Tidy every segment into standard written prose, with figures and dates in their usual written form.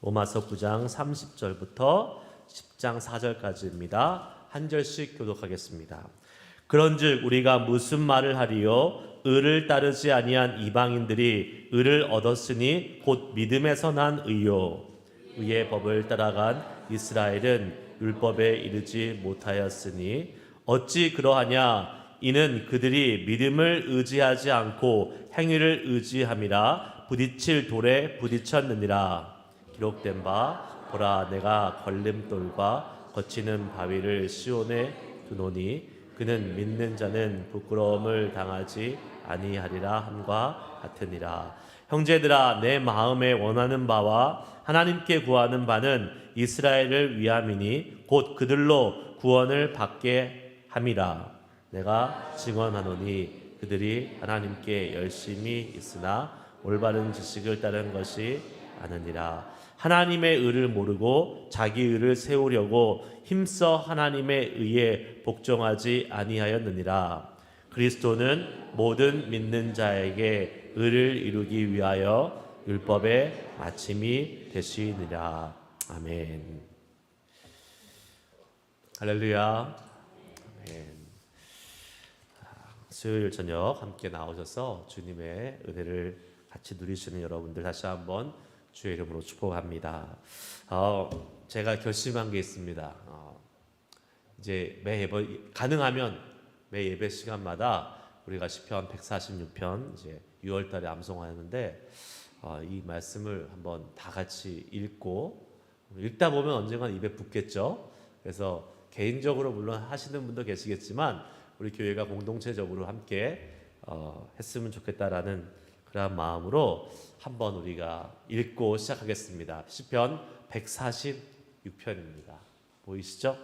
로마서 9장 30절부터 10장 4절까지입니다. 한 절씩 교독하겠습니다. 그런즉 우리가 무슨 말을 하리요? 의를 따르지 아니한 이방인들이 의를 얻었으니 곧 믿음에서 난 의요. 의의 법을 따라간 이스라엘은 율법에 이르지 못하였으니 어찌 그러하냐? 이는 그들이 믿음을 의지하지 않고 행위를 의지함이라 부딪힐 돌에 부딪혔느니라. 기록된 바 보라 내가 걸림돌과 거치는 바위를 시온에 두노니 그는 믿는 자는 부끄러움을 당하지 아니하리라 함과 같으니라. 형제들아 내 마음에 원하는 바와 하나님께 구하는 바는 이스라엘을 위함이니 곧 그들로 구원을 받게 함이라. 내가 증언하노니 그들이 하나님께 열심히 있으나 올바른 지식을 따른 것이 아니니라. 하나님의 의를 모르고 자기 의를 세우려고 힘써 하나님의 의에 복종하지 아니하였느니라. 그리스도는 모든 믿는 자에게 의를 이루기 위하여 율법의 마침이 되시니라. 아멘. 할렐루야. 아멘. 수요일 저녁 함께 나오셔서 주님의 은혜를 같이 누리시는 여러분들 다시 한번 주의 이름으로 축복합니다. 제가 결심한 게 있습니다. 이제 가능하면 매 예배 시간마다 우리가 시편 146편 이제 6월달에 암송하는데 이 말씀을 한번 다 같이 읽다 보면 언젠간 입에 붙겠죠. 그래서 개인적으로 물론 하시는 분도 계시겠지만 우리 교회가 공동체적으로 함께 했으면 좋겠다라는 그런 마음으로 한번 우리가 읽고 시작하겠습니다. 시편 146편입니다. 보이시죠?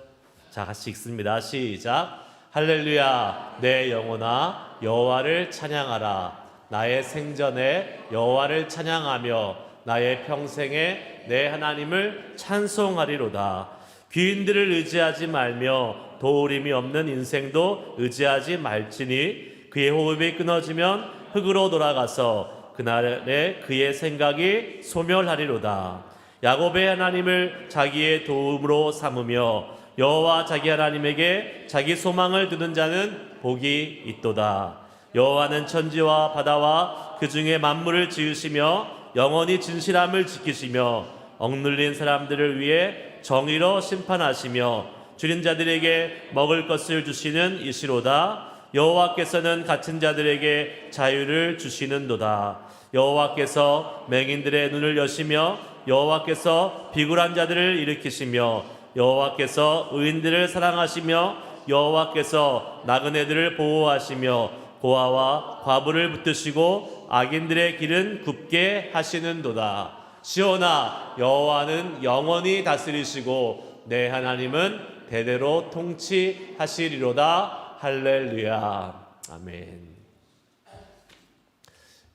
자, 같이 읽습니다. 시작. 할렐루야. 내 영혼아 여호와를 찬양하라. 나의 생전에 여호와를 찬양하며 나의 평생에 내 하나님을 찬송하리로다. 귀인들을 의지하지 말며 도우림이 없는 인생도 의지하지 말지니 그의 호흡이 끊어지면 흙으로 돌아가서 그날에 그의 생각이 소멸하리로다. 야곱의 하나님을 자기의 도움으로 삼으며 여호와 자기 하나님에게 자기 소망을 두는 자는 복이 있도다. 여호와는 천지와 바다와 그 중에 만물을 지으시며 영원히 진실함을 지키시며 억눌린 사람들을 위해 정의로 심판하시며 줄인 자들에게 먹을 것을 주시는 이시로다. 여호와께서는 갇힌 자들에게 자유를 주시는도다. 여호와께서 맹인들의 눈을 여시며 여호와께서 비굴한 자들을 일으키시며 여호와께서 의인들을 사랑하시며 여호와께서 나그네들을 보호하시며 고아와 과부를 붙드시고 악인들의 길은 굽게 하시는도다. 시온아 여호와는 영원히 다스리시고 내 하나님은 대대로 통치하시리로다. 할렐루야. 아멘.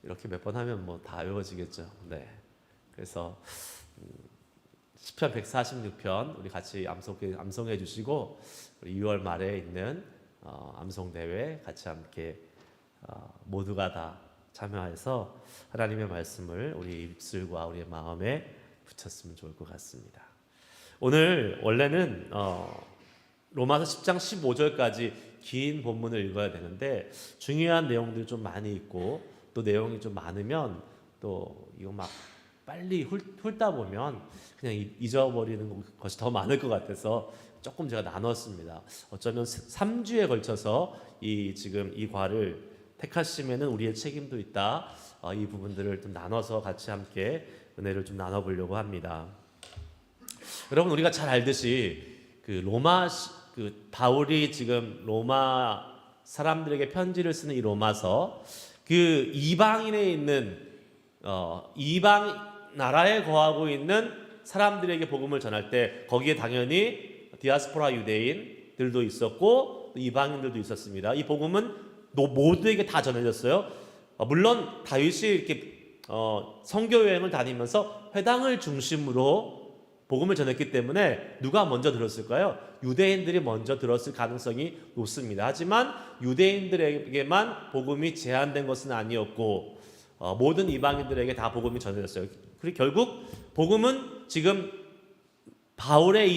이렇게 몇 번 하면 뭐 다 외워지겠죠. 네. 그래서 시편 146편 우리 같이 암송해 주시고 우리 2월 말에 있는 암송 대회 같이 함께 모두가 다 참여해서 하나님의 말씀을 우리 입술과 우리의 마음에 붙였으면 좋을 것 같습니다. 오늘 원래는 로마서 10장 15절까지 긴 본문을 읽어야 되는데 중요한 내용들이 좀 많이 있고 또 내용이 좀 많으면 또 이거 막 빨리 훑다 보면 그냥 잊어버리는 것이 더 많을 것 같아서 조금 제가 나눴습니다. 어쩌면 3주에 걸쳐서 지금 이 과를 택하시면은 우리의 책임도 있다. 이 부분들을 좀 나눠서 같이 함께 은혜를 좀 나눠보려고 합니다. 여러분 우리가 잘 알듯이 바울이 지금 로마 사람들에게 편지를 쓰는 이 로마서 이방인에 있는 이방 나라에 거하고 있는 사람들에게 복음을 전할 때 거기에 당연히 디아스포라 유대인들도 있었고 이방인들도 있었습니다. 이 복음은 모두에게 다 전해졌어요. 물론 다윗이 이렇게 선교 여행을 다니면서 회당을 중심으로 복음을 전했기 때문에 누가 먼저 들었을까요? 유대인들이 먼저 들었을 가능성이 높습니다. 하지만 유대인들에게만 복음이 제한된 것은 아니었고 모든 이방인들에게 다 복음이 전해졌어요. 그리고 결국 복음은 지금 바울의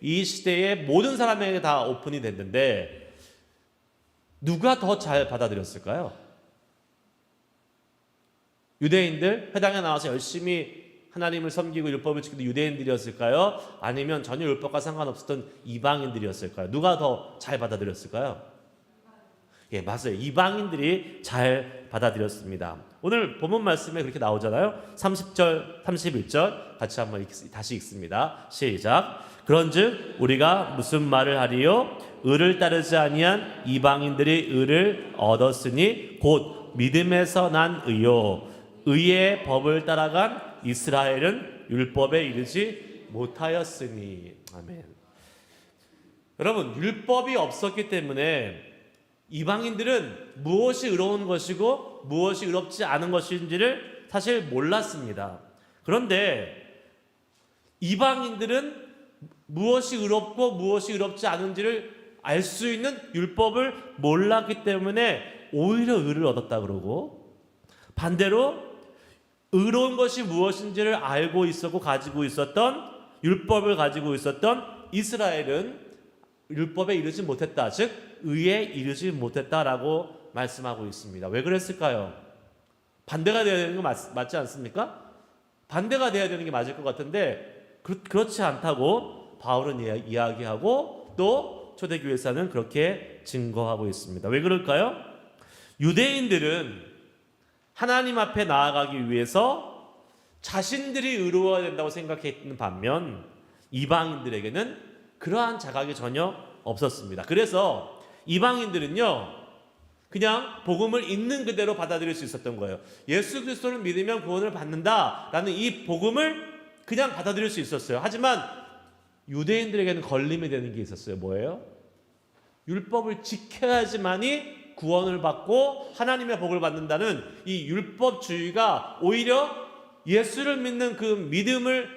이 시대에 모든 사람에게 다 오픈이 됐는데 누가 더 잘 받아들였을까요? 유대인들, 회당에 나와서 열심히 하나님을 섬기고 율법을 지키는 유대인들이었을까요? 아니면 전혀 율법과 상관없었던 이방인들이었을까요? 누가 더 잘 받아들였을까요? 예, 맞아요. 이방인들이 잘 받아들였습니다. 오늘 본문 말씀에 그렇게 나오잖아요. 30절, 31절 같이 한번 다시 읽습니다. 시작. 그런즉 우리가 무슨 말을 하리요? 의를 따르지 아니한 이방인들이 의를 얻었으니 곧 믿음에서 난 의요. 의의 법을 따라간 이스라엘은 율법에 이르지 못하였으니. 아멘. 여러분, 율법이 없었기 때문에 이방인들은 무엇이 의로운 것이고 무엇이 의롭지 않은 것인지를 사실 몰랐습니다. 그런데 이방인들은 무엇이 의롭고 무엇이 의롭지 않은지를 알 수 있는 율법을 몰랐기 때문에 오히려 의를 얻었다 그러고, 반대로 의로운 것이 무엇인지를 알고 있었고 가지고 있었던, 율법을 가지고 있었던 이스라엘은 율법에 이르지 못했다, 즉 의에 이르지 못했다라고 말씀하고 있습니다. 왜 그랬을까요? 반대가 되어야 되는 거 맞지 않습니까? 반대가 되어야 되는 게 맞을 것 같은데 그렇지 않다고 바울은 이야기하고 또 초대교회사는 그렇게 증거하고 있습니다. 왜 그럴까요? 유대인들은 하나님 앞에 나아가기 위해서 자신들이 의로워야 된다고 생각했는 반면 이방인들에게는 그러한 자각이 전혀 없었습니다. 그래서 이방인들은요, 그냥 복음을 있는 그대로 받아들일 수 있었던 거예요. 예수 그리스도를 믿으면 구원을 받는다라는 이 복음을 그냥 받아들일 수 있었어요. 하지만 유대인들에게는 걸림이 되는 게 있었어요. 뭐예요? 율법을 지켜야지만이 구원을 받고 하나님의 복을 받는다는 이 율법주의가 오히려 예수를 믿는 그 믿음을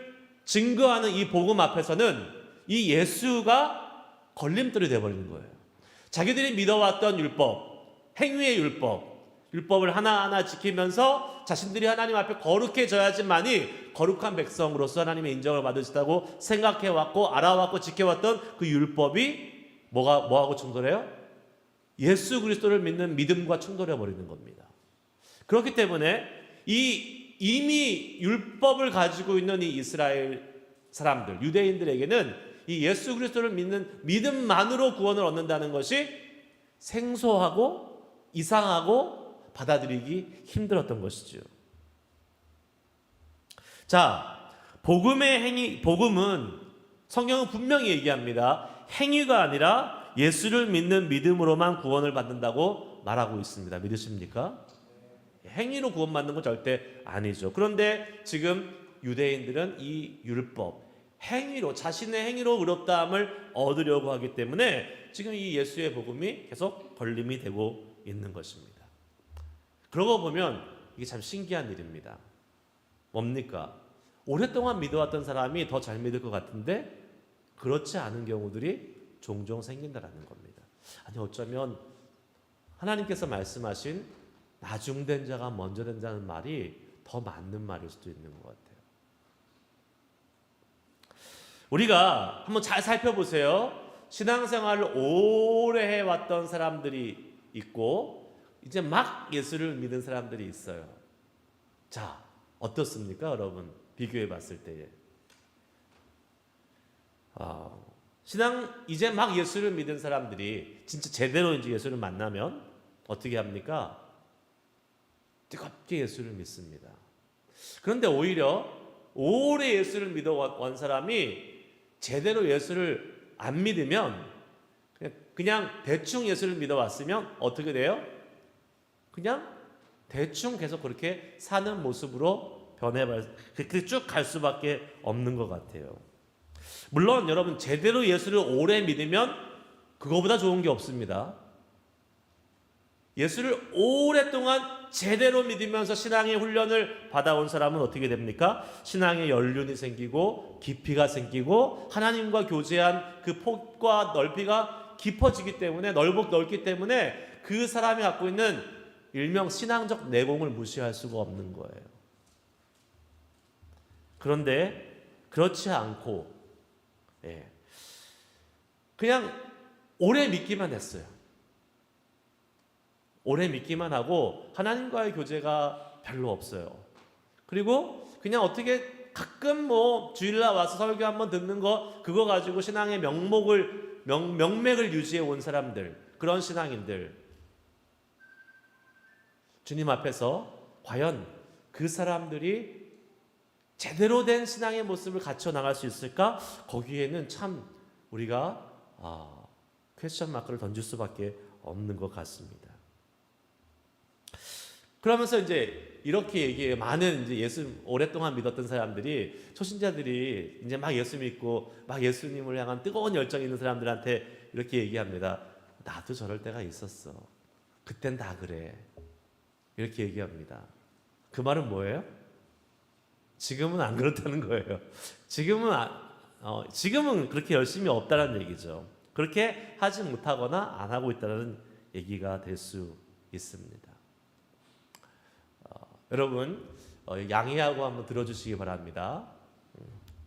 증거하는 이 복음 앞에서는 이 예수가 걸림돌이 되어버리는 거예요. 자기들이 믿어왔던 율법, 행위의 율법을 하나하나 지키면서 자신들이 하나님 앞에 거룩해져야지만이 거룩한 백성으로서 하나님의 인정을 받을 수 있다고 생각해왔고 알아왔고 지켜왔던 그 율법이 뭐하고 충돌해요? 예수 그리스도를 믿는 믿음과 충돌해버리는 겁니다. 그렇기 때문에 이미 율법을 가지고 있는 이 이스라엘 사람들, 유대인들에게는 이 예수 그리스도를 믿는 믿음만으로 구원을 얻는다는 것이 생소하고 이상하고 받아들이기 힘들었던 것이죠. 자, 복음은 성경은 분명히 얘기합니다. 행위가 아니라 예수를 믿는 믿음으로만 구원을 받는다고 말하고 있습니다. 믿으십니까? 행위로 구원받는 건 절대 아니죠. 그런데 지금 유대인들은 이 율법, 행위로, 자신의 행위로 의롭다함을 얻으려고 하기 때문에 지금 이 예수의 복음이 계속 걸림이 되고 있는 것입니다. 그러고 보면 이게 참 신기한 일입니다. 뭡니까? 오랫동안 믿어왔던 사람이 더 잘 믿을 것 같은데 그렇지 않은 경우들이 종종 생긴다라는 겁니다. 아니, 어쩌면 하나님께서 말씀하신 나중된 자가 먼저 된다는 말이 더 맞는 말일 수도 있는 것 같아요. 우리가 한번 잘 살펴보세요. 신앙생활을 오래 해왔던 사람들이 있고 이제 막 예수를 믿은 사람들이 있어요. 자, 어떻습니까, 여러분? 비교해 봤을 때에. 이제 막 예수를 믿은 사람들이 진짜 제대로 이제 예수를 만나면 어떻게 합니까? 뜨겁게 예수를 믿습니다. 그런데 오히려 오래 예수를 믿어온 사람이 제대로 예수를 안 믿으면 그냥 대충 예수를 믿어왔으면 어떻게 돼요? 그냥 대충 계속 그렇게 사는 모습으로 그렇게 쭉 갈 수밖에 없는 것 같아요. 물론 여러분, 제대로 예수를 오래 믿으면 그거보다 좋은 게 없습니다. 예수를 오랫동안 제대로 믿으면서 신앙의 훈련을 받아온 사람은 어떻게 됩니까? 신앙의 연륜이 생기고 깊이가 생기고 하나님과 교제한 그 폭과 넓이가 깊어지기 때문에, 넓기 때문에 그 사람이 갖고 있는 일명 신앙적 내공을 무시할 수가 없는 거예요. 그런데 그렇지 않고 그냥 오래 믿기만 했어요. 오래 믿기만 하고 하나님과의 교제가 별로 없어요. 그리고 그냥 어떻게 가끔 뭐 주일날 와서 설교 한번 듣는 거 그거 가지고 신앙의 명맥을 유지해 온 사람들, 그런 신앙인들, 주님 앞에서 과연 그 사람들이 제대로 된 신앙의 모습을 갖춰 나갈 수 있을까? 거기에는 참 우리가 퀘스천 마크를 던질 수밖에 없는 것 같습니다. 그러면서 이제 이렇게 얘기해요. 많은 이제 예수 오랫동안 믿었던 사람들이, 초신자들이 이제 막 예수 믿고 막 예수님을 향한 뜨거운 열정이 있는 사람들한테 이렇게 얘기합니다. 나도 저럴 때가 있었어. 그땐 다 그래. 이렇게 얘기합니다. 그 말은 뭐예요? 지금은 안 그렇다는 거예요. 지금은 그렇게 열심히 없다는 얘기죠. 그렇게 하지 못하거나 안 하고 있다는 얘기가 될 수 있습니다. 여러분 양해하고 한번 들어주시기 바랍니다.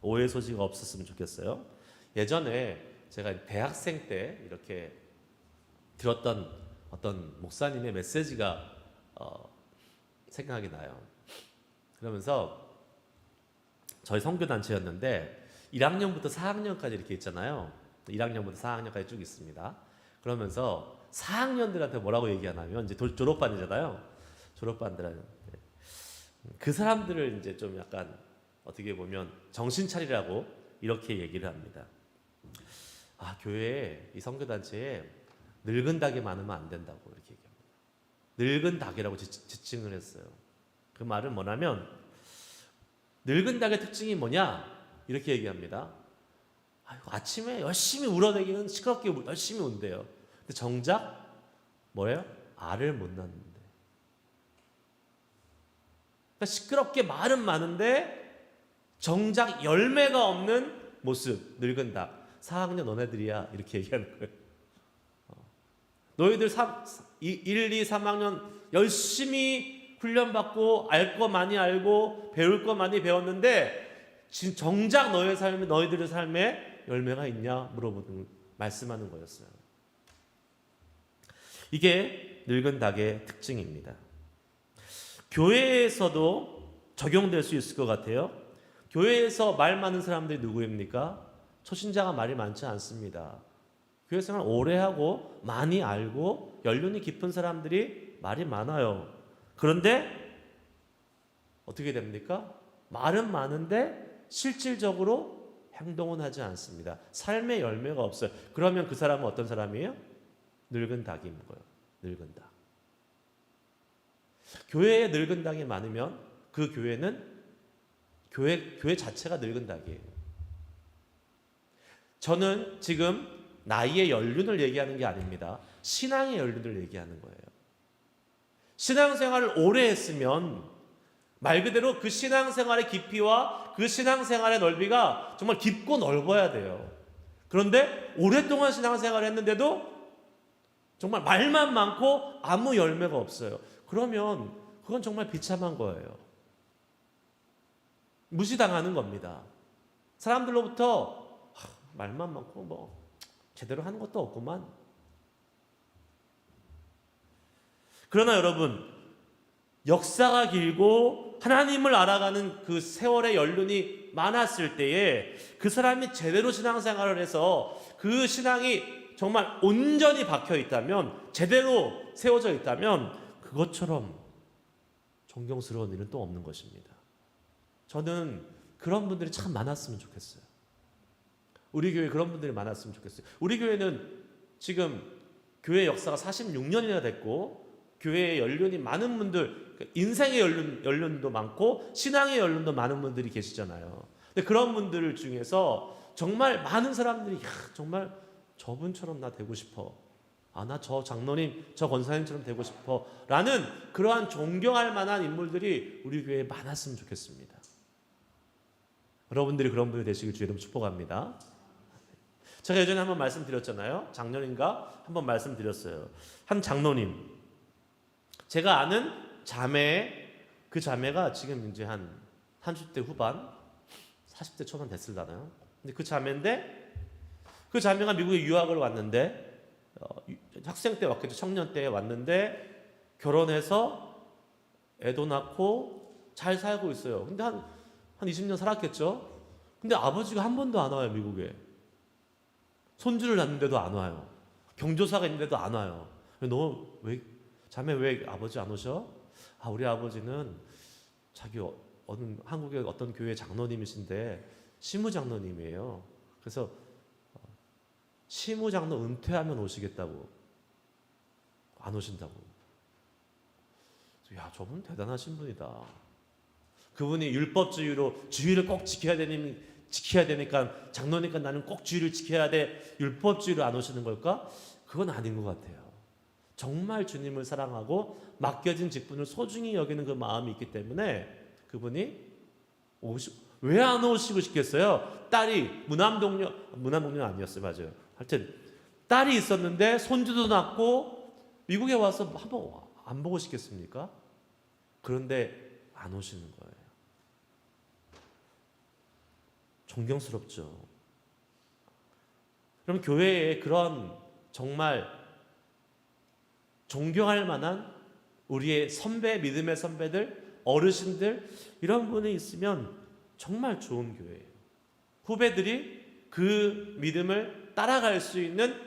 오해 소지가 없었으면 좋겠어요. 예전에 제가 대학생 때 이렇게 들었던 어떤 목사님의 메시지가 생각이 나요. 그러면서 저희 선교단체였는데 1학년부터 4학년까지 이렇게 있잖아요. 1학년부터 4학년까지 쭉 있습니다. 그러면서 4학년들한테 뭐라고 얘기하냐면 이제 졸업반이잖아요. 졸업반들한테 그 사람들을 이제 좀 약간 어떻게 보면 정신 차리라고 이렇게 얘기를 합니다. 교회에 이 선교단체에 늙은 닭이 많으면 안 된다고 이렇게 얘기합니다. 늙은 닭이라고 지칭을 했어요. 그 말은 뭐냐면 늙은 닭의 특징이 뭐냐 이렇게 얘기합니다. 아침에 열심히 울어대기는 시끄럽게 열심히 운대요. 근데 정작 뭐예요? 알을 못 낳는데. 그러니까 시끄럽게 말은 많은데 정작 열매가 없는 모습. 늙은 닭. 4학년 너네들이야 이렇게 얘기하는 거예요. 너희들 1, 2, 3학년 열심히 훈련받고 알 거 많이 알고 배울 거 많이 배웠는데 정작 너희들의 삶에 열매가 있냐 말씀하는 거였어요. 이게 늙은 닭의 특징입니다. 교회에서도 적용될 수 있을 것 같아요. 교회에서 말 많은 사람들이 누구입니까? 초신자가 말이 많지 않습니다. 교회 생활 오래 하고 많이 알고 연륜이 깊은 사람들이 말이 많아요. 그런데 어떻게 됩니까? 말은 많은데 실질적으로 행동은 하지 않습니다. 삶의 열매가 없어요. 그러면 그 사람은 어떤 사람이에요? 늙은 닭인 거예요. 늙은 닭. 교회에 늙은 닭이 많으면 그 교회는 교회 자체가 늙은 닭이에요. 저는 지금 나이의 연륜을 얘기하는 게 아닙니다. 신앙의 연륜을 얘기하는 거예요. 신앙생활을 오래 했으면 말 그대로 그 신앙생활의 깊이와 그 신앙생활의 넓이가 정말 깊고 넓어야 돼요. 그런데 오랫동안 신앙생활을 했는데도 정말 말만 많고 아무 열매가 없어요. 그러면 그건 정말 비참한 거예요. 무시당하는 겁니다. 사람들로부터 말만 많고 뭐 제대로 하는 것도 없구만. 그러나 여러분, 역사가 길고 하나님을 알아가는 그 세월의 연륜이 많았을 때에 그 사람이 제대로 신앙생활을 해서 그 신앙이 정말 온전히 박혀 있다면, 제대로 세워져 있다면 그것처럼 존경스러운 일은 또 없는 것입니다. 저는 그런 분들이 참 많았으면 좋겠어요. 우리 교회에 그런 분들이 많았으면 좋겠어요. 우리 교회는 지금 교회 역사가 46년이나 됐고 교회의 연륜이 많은 분들, 인생의 연륜도 많고 신앙의 연륜도 많은 분들이 계시잖아요. 근데 그런 분들 중에서 정말 많은 사람들이 정말 저분처럼 나 되고 싶어. 나 저 장로님, 저 권사님처럼 되고 싶어. 라는 그러한 존경할 만한 인물들이 우리 교회에 많았으면 좋겠습니다. 여러분들이 그런 분이 되시길 주의 이름 축복합니다. 제가 예전에 한번 말씀드렸잖아요. 작년인가 한번 말씀드렸어요. 한 장로님, 제가 아는 자매, 그 자매가 지금 이제 한 30대 후반, 40대 초반 됐을라나요? 근데 그 자매인데 그 자매가 미국에 유학을 왔는데 학생 때 왔겠죠. 청년 때 왔는데 결혼해서 애도 낳고 잘 살고 있어요. 근데 한 20년 살았겠죠. 근데 아버지가 한 번도 안 와요. 미국에. 손주를 낳는데도 안 와요. 경조사가 있는데도 안 와요. 너 왜 자매 왜 아버지 안 오셔? 우리 아버지는 자기 한국의 어떤 교회 장로님이신데 시무장로님이에요. 그래서 시무장로 은퇴하면 오시겠다고 안 오신다고. 야, 저분 대단하신 분이다. 그분이 율법주의로 주의를 꼭 지켜야 되니까 장로니까 나는 꼭 주의를 지켜야 돼. 율법주의로 안 오시는 걸까? 그건 아닌 것 같아요. 정말 주님을 사랑하고 맡겨진 직분을 소중히 여기는 그 마음이 있기 때문에 그분이 왜 안 오시고 싶겠어요? 딸이 무남동료 아니었어요. 맞아요. 하여튼 딸이 있었는데 손주도 낳고 미국에 와서 한번 안 보고 싶겠습니까? 그런데 안 오시는 거예요. 존경스럽죠. 그럼 교회에 그런 정말 존경할 만한 우리의 선배, 믿음의 선배들, 어르신들 이런 분이 있으면 정말 좋은 교회예요. 후배들이 그 믿음을 따라갈 수 있는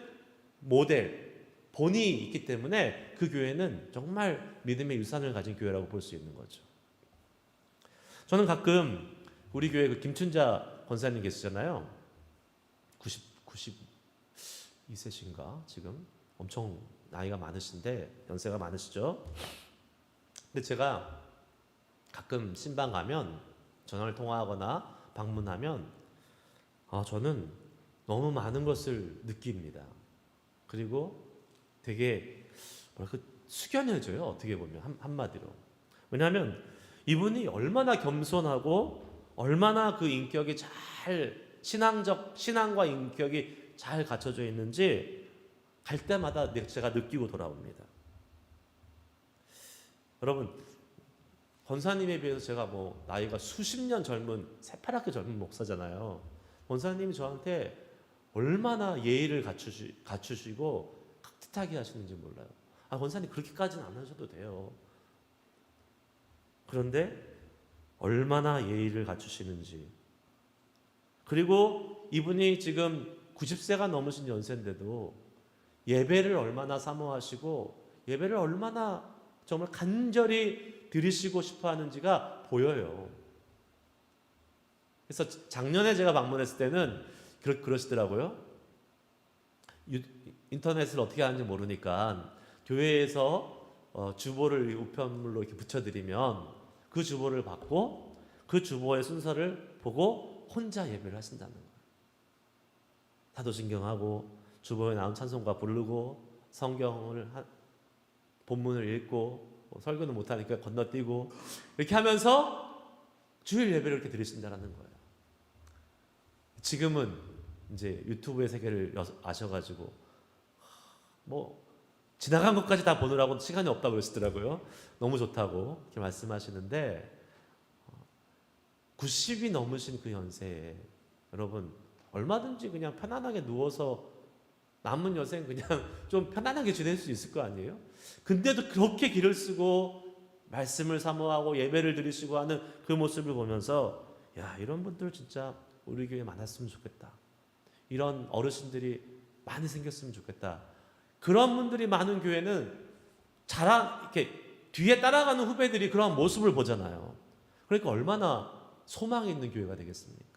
모델, 본이 있기 때문에 그 교회는 정말 믿음의 유산을 가진 교회라고 볼 수 있는 거죠. 저는 가끔 우리 교회 그 김춘자 권사님 계시잖아요. 92세신가 지금 엄청 나이가 많으신데 연세가 많으시죠. 근데 제가 가끔 신방 가면 전화를 통화하거나 방문하면 저는 너무 많은 것을 느낍니다. 그리고 되게 숙연해져요. 어떻게 보면 한마디로. 왜냐하면 이분이 얼마나 겸손하고 얼마나 그 인격이 잘 신앙과 인격이 잘 갖춰져 있는지 갈 때마다 제가 느끼고 돌아옵니다. 여러분, 권사님에 비해서 제가 나이가 수십 년 새파랗게 젊은 목사잖아요. 권사님이 저한테 얼마나 예의를 갖추시고 깍듯하게 하시는지 몰라요. 권사님 그렇게까지는 안 하셔도 돼요. 그런데 얼마나 예의를 갖추시는지. 그리고 이분이 지금 90세가 넘으신 연세인데도 예배를 얼마나 사모하시고 예배를 얼마나 정말 간절히 드리시고 싶어 하는지가 보여요. 그래서 작년에 제가 방문했을 때는 그러시더라고요. 인터넷을 어떻게 하는지 모르니까 교회에서 주보를 우편물로 이렇게 붙여드리면 그 주보를 받고 그 주보의 순서를 보고 혼자 예배를 하신다는 거예요. 사도신경하고 주보에 나온 찬송가 부르고 성경을 본문을 읽고 설교는 못하니까 건너뛰고 이렇게 하면서 주일 예배를 이렇게 드리신다는 거예요. 지금은 이제 유튜브의 세계를 아셔가지고 지나간 것까지 다 보느라고 시간이 없다고 그러시더라고요. 너무 좋다고 이렇게 말씀하시는데 90이 넘으신 그 연세에 여러분 얼마든지 그냥 편안하게 누워서 남은 여생 그냥 좀 편안하게 지낼 수 있을 거 아니에요? 근데도 그렇게 길을 쓰고 말씀을 사모하고 예배를 드리시고 하는 그 모습을 보면서 이런 분들 진짜 우리 교회에 많았으면 좋겠다. 이런 어르신들이 많이 생겼으면 좋겠다. 그런 분들이 많은 교회는 이렇게 뒤에 따라가는 후배들이 그런 모습을 보잖아요. 그러니까 얼마나 소망이 있는 교회가 되겠습니까?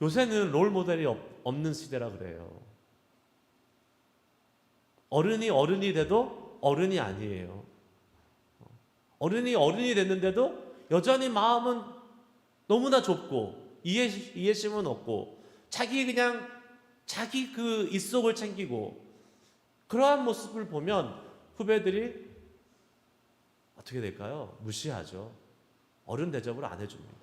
요새는 롤 모델이 없는 시대라 그래요. 어른이 돼도 어른이 아니에요. 어른이 됐는데도 여전히 마음은 너무나 좁고 이해심은 없고 자기 그 입속을 챙기고 그러한 모습을 보면 후배들이 어떻게 될까요? 무시하죠. 어른 대접을 안 해줍니다.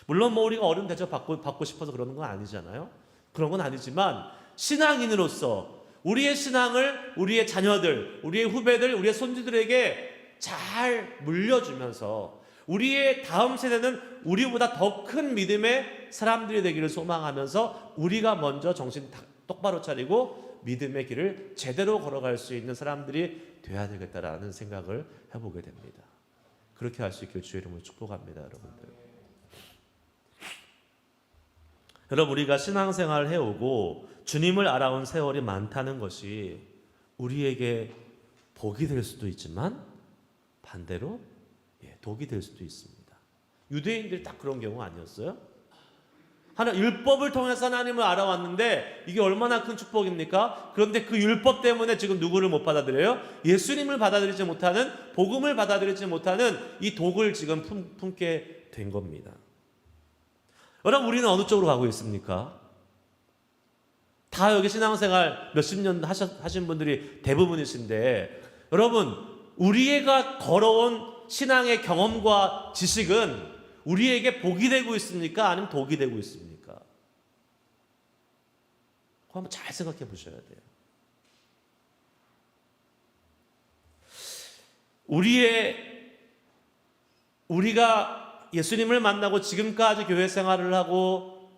물론 우리가 어른 대접 받고 싶어서 그러는 건 아니잖아요. 그런 건 아니지만 신앙인으로서 우리의 신앙을 우리의 자녀들, 우리의 후배들, 우리의 손주들에게 잘 물려주면서 우리의 다음 세대는 우리보다 더 큰 믿음의 사람들이 되기를 소망하면서 우리가 먼저 정신 똑바로 차리고 믿음의 길을 제대로 걸어갈 수 있는 사람들이 돼야 되겠다라는 생각을 해보게 됩니다. 그렇게 할 수 있기를 주의 이름으로 축복합니다, 여러분들. 여러분, 우리가 신앙생활을 해오고 주님을 알아온 세월이 많다는 것이 우리에게 복이 될 수도 있지만 반대로 독이 될 수도 있습니다. 유대인들이 딱 그런 경우 아니었어요? 율법을 통해서 하나님을 알아왔는데 이게 얼마나 큰 축복입니까? 그런데 그 율법 때문에 지금 누구를 못 받아들여요? 예수님을 받아들이지 못하는, 복음을 받아들이지 못하는 이 독을 지금 품게 된 겁니다. 여러분, 우리는 어느 쪽으로 가고 있습니까? 다 여기 신앙생활 몇십 년 하신 분들이 대부분이신데, 여러분, 우리가 걸어온 신앙의 경험과 지식은 우리에게 복이 되고 있습니까? 아니면 독이 되고 있습니까? 그거 한번 잘 생각해 보셔야 돼요. 우리가 예수님을 만나고 지금까지 교회 생활을 하고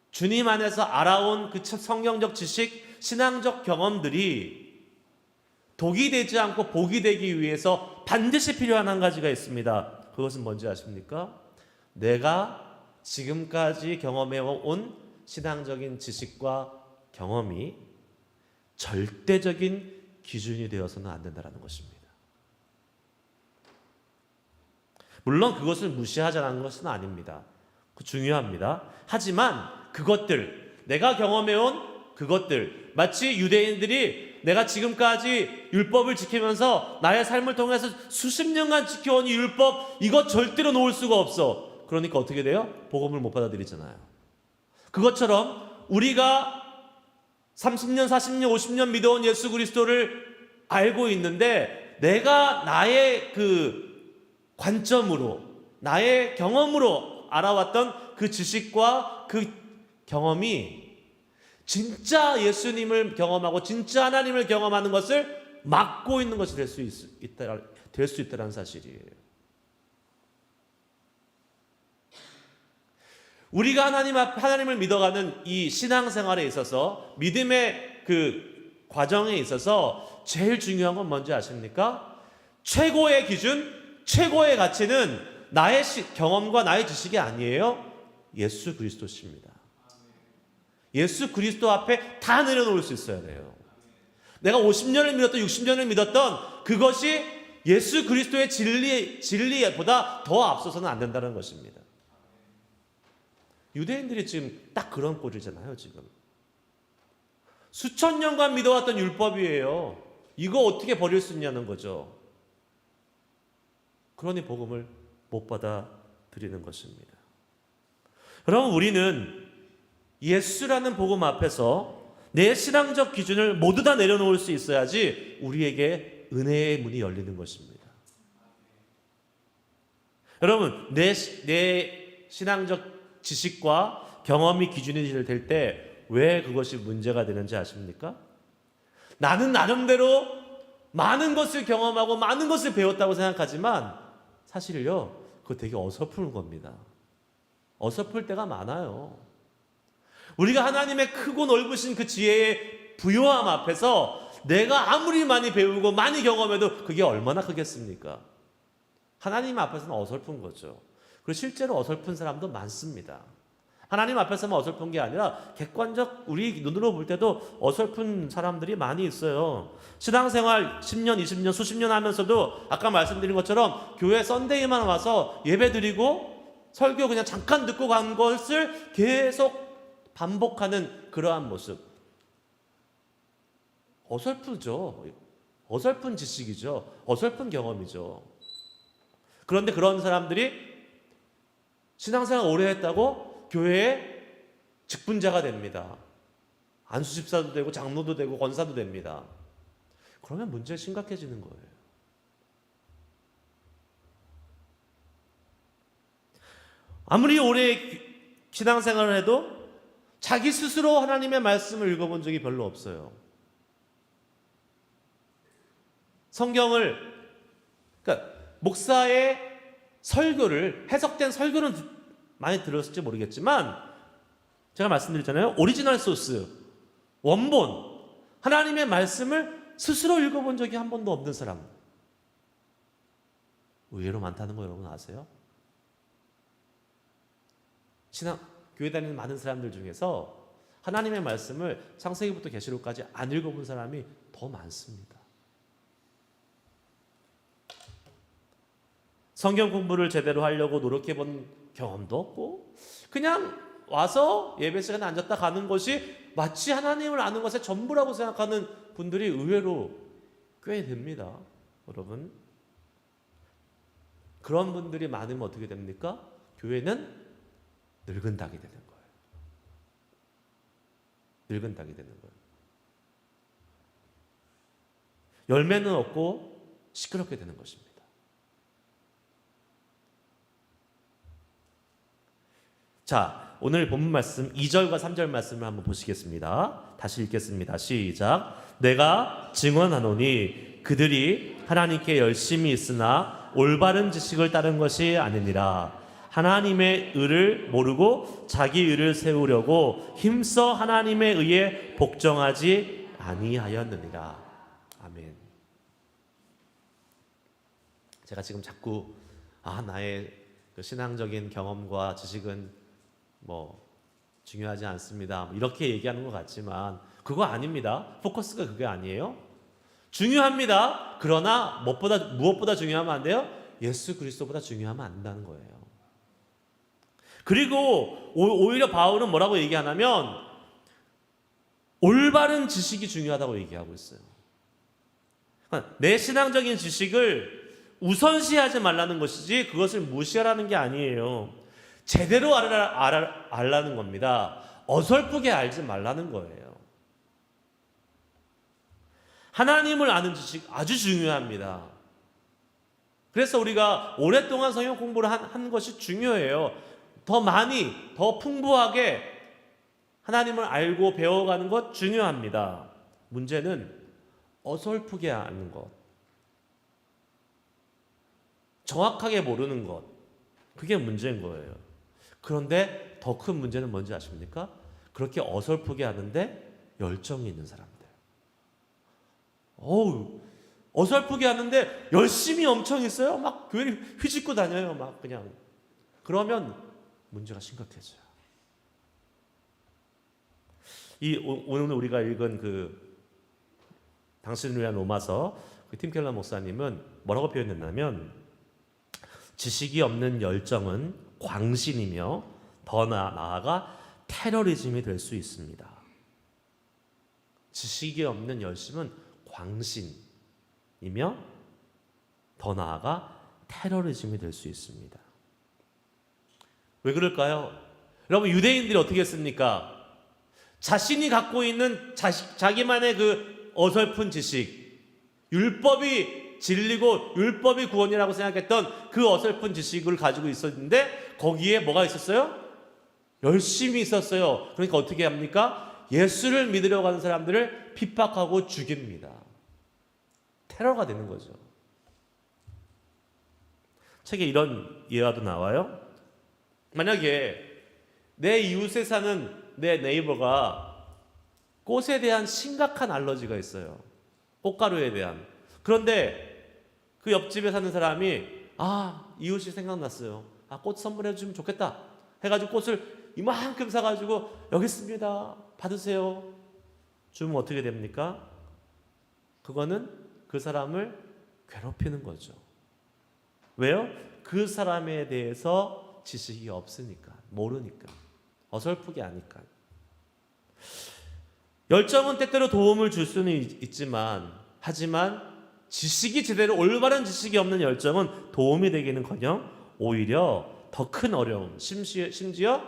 주님 안에서 알아온 그 성경적 지식, 신앙적 경험들이 독이 되지 않고 복이 되기 위해서 반드시 필요한 한 가지가 있습니다. 그것은 뭔지 아십니까? 내가 지금까지 경험해온 신앙적인 지식과 경험이 절대적인 기준이 되어서는 안 된다는 것입니다. 물론 그것을 무시하자는 것은 아닙니다. 중요합니다. 하지만 그것들, 내가 경험해온 그것들, 마치 유대인들이 내가 지금까지 율법을 지키면서 나의 삶을 통해서 수십 년간 지켜온 이 율법, 이거 절대로 놓을 수가 없어. 그러니까 어떻게 돼요? 복음을 못 받아들이잖아요. 그것처럼 우리가 30년, 40년, 50년 믿어온 예수 그리스도를 알고 있는데 내가 나의 그 관점으로, 나의 경험으로 알아왔던 그 지식과 그 경험이 진짜 예수님을 경험하고 진짜 하나님을 경험하는 것을 막고 있는 것이 될 수 있다는 사실이에요. 우리가 하나님을 믿어가는 이 신앙생활에 있어서, 믿음의 그 과정에 있어서 제일 중요한 건 뭔지 아십니까? 최고의 기준, 최고의 가치는 나의 경험과 나의 지식이 아니에요. 예수 그리스도십니다. 예수 그리스도 앞에 다 내려놓을 수 있어야 돼요. 내가 50년을 믿었던, 60년을 믿었던 그것이 예수 그리스도의 진리보다 더 앞서서는 안 된다는 것입니다. 유대인들이 지금 딱 그런 꼴이잖아요. 지금 수천 년간 믿어왔던 율법이에요. 이거 어떻게 버릴 수 있냐는 거죠. 그러니 복음을 못 받아들이는 것입니다. 여러분, 우리는 예수라는 복음 앞에서 내 신앙적 기준을 모두 다 내려놓을 수 있어야지 우리에게 은혜의 문이 열리는 것입니다. 여러분, 내 신앙적 지식과 경험이 기준이 될 때 왜 그것이 문제가 되는지 아십니까? 나는 나름대로 많은 것을 경험하고 많은 것을 배웠다고 생각하지만 사실요, 그거 되게 어설픈 겁니다. 어설플 때가 많아요. 우리가 하나님의 크고 넓으신 그 지혜의 부요함 앞에서 내가 아무리 많이 배우고 많이 경험해도 그게 얼마나 크겠습니까? 하나님 앞에서는 어설픈 거죠. 그리고 실제로 어설픈 사람도 많습니다. 하나님 앞에서만 어설픈 게 아니라 객관적 우리 눈으로 볼 때도 어설픈 사람들이 많이 있어요. 신앙생활 10년, 20년, 수십 년 하면서도 아까 말씀드린 것처럼 교회 썬데이만 와서 예배 드리고 설교 그냥 잠깐 듣고 간 것을 계속 반복하는 그러한 모습. 어설프죠. 어설픈 지식이죠. 어설픈 경험이죠. 그런데 그런 사람들이 신앙생활 오래 했다고 교회의 직분자가 됩니다. 안수집사도 되고 장로도 되고 권사도 됩니다. 그러면 문제가 심각해지는 거예요. 아무리 오래 신앙생활을 해도 자기 스스로 하나님의 말씀을 읽어본 적이 별로 없어요. 성경을, 그러니까 목사의 설교를, 해석된 설교는 많이 들었을지 모르겠지만 제가 말씀드렸잖아요. 오리지널 소스, 원본, 하나님의 말씀을 스스로 읽어본 적이 한 번도 없는 사람 의외로 많다는 거 여러분 아세요? 교회 다니는 많은 사람들 중에서 하나님의 말씀을 창세기부터 계시록까지 안 읽어본 사람이 더 많습니다. 성경 공부를 제대로 하려고 노력해본 경험도 없고 그냥 와서 예배 시간에 앉았다 가는 것이 마치 하나님을 아는 것의 전부라고 생각하는 분들이 의외로 꽤 됩니다. 여러분, 그런 분들이 많으면 어떻게 됩니까? 교회는 늙은 닭이 되는 거예요. 늙은 닭이 되는 거예요. 열매는 없고 시끄럽게 되는 것입니다. 자, 오늘 본문 말씀 2절과 3절 말씀을 한번 보시겠습니다. 다시 읽겠습니다. 시작. 내가 증언하노니 그들이 하나님께 열심히 있으나 올바른 지식을 따른 것이 아니니라. 하나님의 의를 모르고 자기 의를 세우려고 힘써 하나님의 의에 복종하지 아니하였느니라. 아멘. 제가 지금 자꾸 나의 그 신앙적인 경험과 지식은 중요하지 않습니다, 이렇게 얘기하는 것 같지만 그거 아닙니다. 포커스가 그게 아니에요. 중요합니다. 그러나 무엇보다 중요하면 안 돼요? 예수 그리스도보다 중요하면 안 된다는 거예요. 그리고 오히려 바울은 뭐라고 얘기하냐면 올바른 지식이 중요하다고 얘기하고 있어요. 내 신앙적인 지식을 우선시하지 말라는 것이지 그것을 무시하라는 게 아니에요. 제대로 알라는 겁니다. 어설프게 알지 말라는 거예요. 하나님을 아는 지식 아주 중요합니다. 그래서 우리가 오랫동안 성경 공부를 한 것이 중요해요. 더 많이, 더 풍부하게 하나님을 알고 배워가는 것 중요합니다. 문제는 어설프게 아는 것, 정확하게 모르는 것, 그게 문제인 거예요. 그런데 더 큰 문제는 뭔지 아십니까? 그렇게 어설프게 하는데 열정이 있는 사람들. 어설프게 하는데 열심히 엄청 있어요. 막 교회를 휘짓고 다녀요. 막 그냥. 그러면 문제가 심각해져요. 오늘 우리가 읽은 당신을 위한 로마서 팀 켈러 목사님은 뭐라고 표현했냐면 지식이 없는 열정은 광신이며 더 나아가 테러리즘이 될 수 있습니다. 지식이 없는 열심은 광신이며 더 나아가 테러리즘이 될 수 있습니다. 왜 그럴까요? 여러분, 유대인들이 어떻게 했습니까? 자신이 갖고 있는 자기만의 그 어설픈 지식, 율법이 진리고 율법이 구원이라고 생각했던 그 어설픈 지식을 가지고 있었는데 거기에 뭐가 있었어요? 열심히 있었어요. 그러니까 어떻게 합니까? 예수를 믿으려고 하는 사람들을 핍박하고 죽입니다. 테러가 되는 거죠. 책에 이런 예화도 나와요. 만약에 내 이웃에 사는 내 네이버가 꽃에 대한 심각한 알러지가 있어요. 꽃가루에 대한. 그런데 그 옆집에 사는 사람이 이웃이 생각났어요. 꽃 선물해 주면 좋겠다 해가지고 꽃을 이만큼 사가지고 여기 있습니다, 받으세요 주면 어떻게 됩니까? 그거는 그 사람을 괴롭히는 거죠. 왜요? 그 사람에 대해서 지식이 없으니까, 모르니까, 어설프게 아니까. 열정은 때때로 도움을 줄 수는 있지만, 하지만 지식이 제대로 올바른 지식이 없는 열정은 도움이 되기는커녕 오히려 더 큰 어려움, 심지어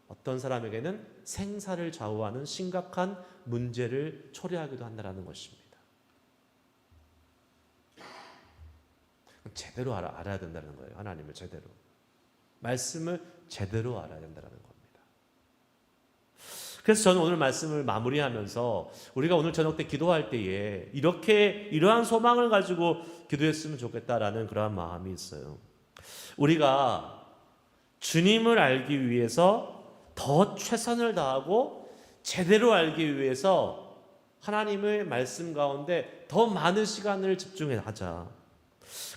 어떤 사람에게는 생사를 좌우하는 심각한 문제를 초래하기도 한다는 것입니다. 제대로 알아야 된다는 거예요. 하나님을 제대로, 말씀을 제대로 알아야 된다는 겁니다. 그래서 저는 오늘 말씀을 마무리하면서 우리가 오늘 저녁 때 기도할 때에 이러한 소망을 가지고 기도했으면 좋겠다라는 그러한 마음이 있어요. 우리가 주님을 알기 위해서 더 최선을 다하고 제대로 알기 위해서 하나님의 말씀 가운데 더 많은 시간을 집중해 하자.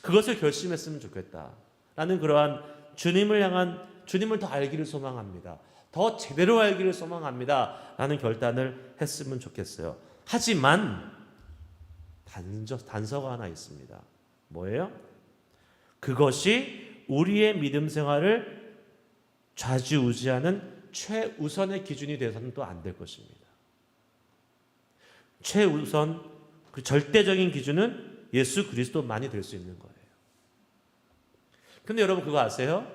그것을 결심했으면 좋겠다. 라는 그러한 주님을 향한, 주님을 더 알기를 소망합니다. 더 제대로 알기를 소망합니다. 라는 결단을 했으면 좋겠어요. 하지만 단서가 하나 있습니다. 뭐예요? 그것이 우리의 믿음 생활을 좌지우지하는 최우선의 기준이 되어서는 또 안 될 것입니다. 최우선, 그 절대적인 기준은 예수 그리스도만이 될 수 있는 거예요. 근데 여러분 그거 아세요?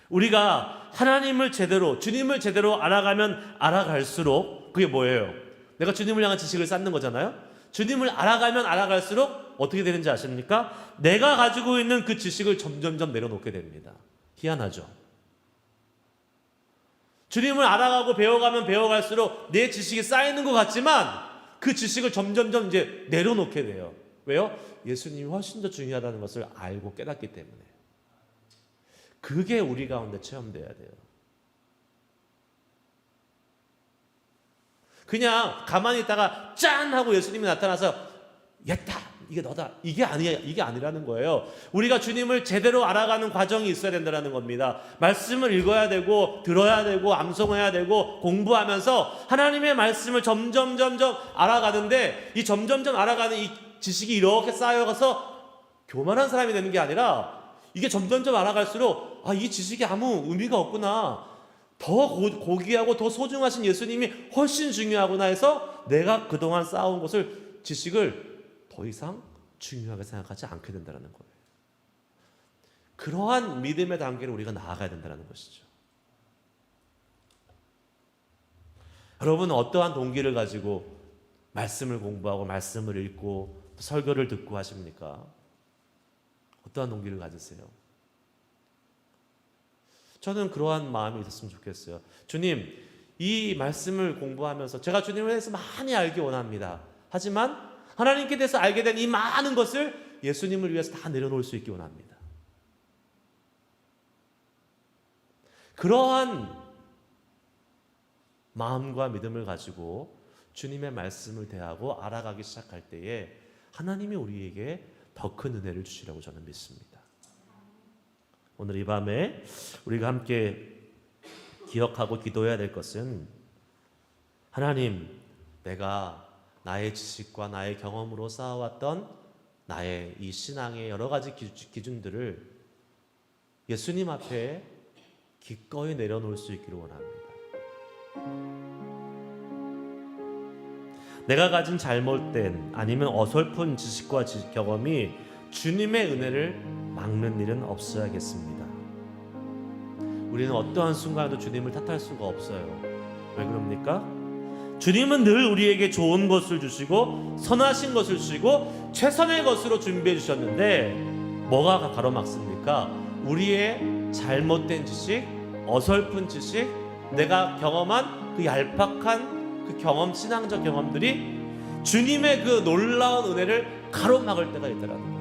우리가 하나님을 제대로, 주님을 제대로 알아가면 알아갈수록 그게 뭐예요? 내가 주님을 향한 지식을 쌓는 거잖아요. 주님을 알아가면 알아갈수록 어떻게 되는지 아십니까? 내가 가지고 있는 그 지식을 점점점 내려놓게 됩니다. 희한하죠? 주님을 알아가고 배워가면 배워갈수록 내 지식이 쌓이는 것 같지만 그 지식을 점점점 이제 내려놓게 돼요. 왜요? 예수님이 훨씬 더 중요하다는 것을 알고 깨닫기 때문에. 그게 우리 가운데 체험돼야 돼요. 그냥 가만히 있다가 짠 하고 예수님이 나타나서 였다, 이게 너다, 이게 아니라는 거예요. 우리가 주님을 제대로 알아가는 과정이 있어야 된다는 겁니다. 말씀을 읽어야 되고 들어야 되고 암송해야 되고 공부하면서 하나님의 말씀을 점점 알아가는데, 이 점점 알아가는 이 지식이 이렇게 쌓여가서 교만한 사람이 되는 게 아니라, 이게 점점 알아갈수록 이 지식이 아무 의미가 없구나, 더 고귀하고 더 소중하신 예수님이 훨씬 중요하구나 해서 내가 그동안 쌓아온 것을, 지식을 더 이상 중요하게 생각하지 않게 된다는 거예요. 그러한 믿음의 단계를 우리가 나아가야 된다는 것이죠. 여러분은 어떠한 동기를 가지고 말씀을 공부하고 말씀을 읽고 설교를 듣고 하십니까? 어떠한 동기를 가지세요? 저는 그러한 마음이 있었으면 좋겠어요. 주님, 이 말씀을 공부하면서 제가 주님에 대해서 많이 알기 원합니다. 하지만 하나님께 대해서 알게 된 이 많은 것을 예수님을 위해서 다 내려놓을 수 있기 원합니다. 그러한 마음과 믿음을 가지고 주님의 말씀을 대하고 알아가기 시작할 때에 하나님이 우리에게 더 큰 은혜를 주시라고 저는 믿습니다. 오늘 이 밤에 우리가 함께 기억하고 기도해야 될 것은, 하나님, 내가 나의 지식과 나의 경험으로 쌓아왔던 나의 이 신앙의 여러 가지 기준들을 예수님 앞에 기꺼이 내려놓을 수 있기를 원합니다. 내가 가진 잘못된 아니면 어설픈 지식과 경험이 주님의 은혜를 막는 일은 없어야겠습니다. 우리는 어떠한 순간에도 주님을 탓할 수가 없어요. 왜 그럽니까? 주님은 늘 우리에게 좋은 것을 주시고 선하신 것을 주시고 최선의 것으로 준비해 주셨는데, 뭐가 가로막습니까? 우리의 잘못된 지식, 어설픈 지식, 내가 경험한 그 얄팍한 그 경험, 신앙적 경험들이 주님의 그 놀라운 은혜를 가로막을 때가 있다라는 거예요.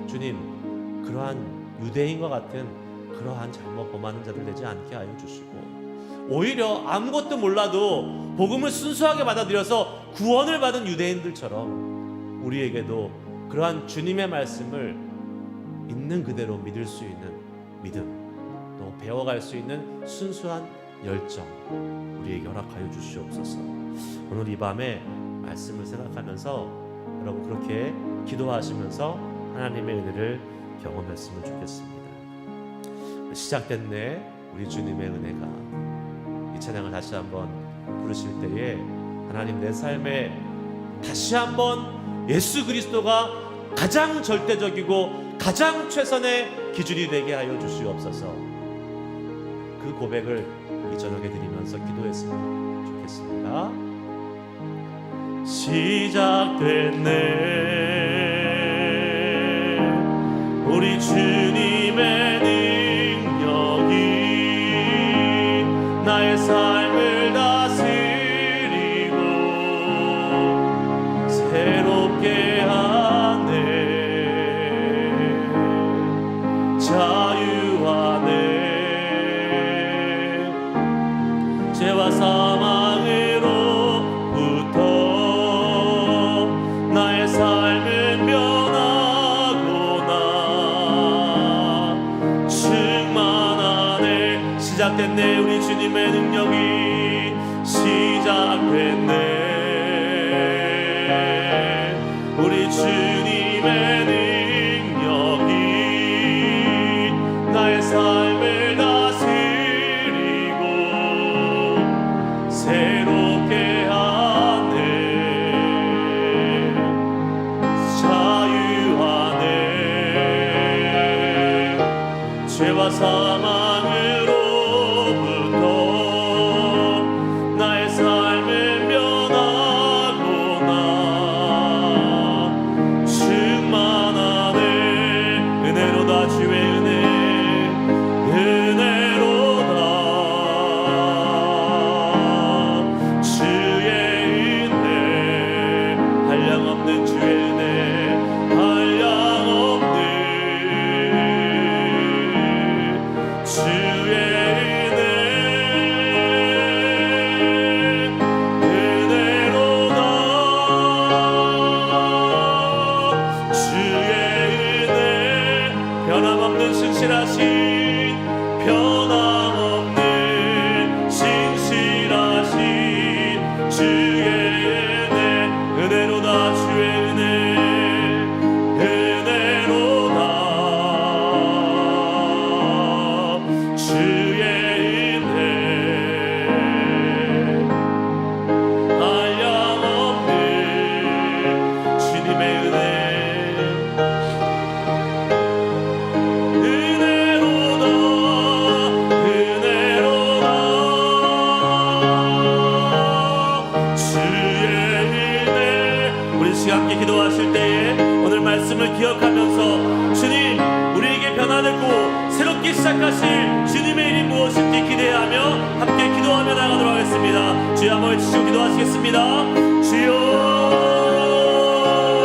주님, 그러한 유대인과 같은 그러한 잘못 범하는 자들 되지 않게 하여 주시고, 오히려 아무것도 몰라도 복음을 순수하게 받아들여서 구원을 받은 유대인들처럼 우리에게도 그러한 주님의 말씀을 있는 그대로 믿을 수 있는 믿음, 또 배워갈 수 있는 순수한 열정 우리에게 허락하여 주시옵소서. 오늘 이 밤에 말씀을 생각하면서 여러분 그렇게 기도하시면서 하나님의 은혜를 경험했으면 좋겠습니다. 시작됐네 우리 주님의 은혜가, 이 찬양을 다시 한번 부르실 때에 하나님, 내 삶에 다시 한번 예수 그리스도가 가장 절대적이고 가장 최선의 기준이 되게 하여 주시옵소서. 그 고백을 이 저녁에 드리면서 기도했으면 좋겠습니다. 시작됐네 우리 주님의 능력이 나의 삶을 다스리고 새롭게 하네. 시작됐네. 우리 주님의 능력이 시작됐네. 우리 주님의 능력이 나의 삶을 다스리고 새롭게 하네. 자유하네. 죄와 사망으로부터 나의 삶을 면하구나. 충만하네. 은혜로다. 주의 은혜 은혜로다. 주의 은혜 한량없는 주의 은혜 한량없는 주의 은혜 은혜로다. 주의 은혜 변함없는 신실하신 변함없는 신실하신 주의 은혜 은혜로다. 주의 은혜 은혜로다. 주의 은혜 한량없는 주님의 은혜 은혜로다. 은혜로다. 주의 은혜. 우리 시간 함께 기도하실 때에 오늘 말씀을 기억하면서 주님 우리에게 변화되고 새롭게 시작하실 주님의 일이 무엇인지 기대하며 함께 기도하며 나가도록 하겠습니다. 주여 한번 외치시고 기도하시겠습니다. 주여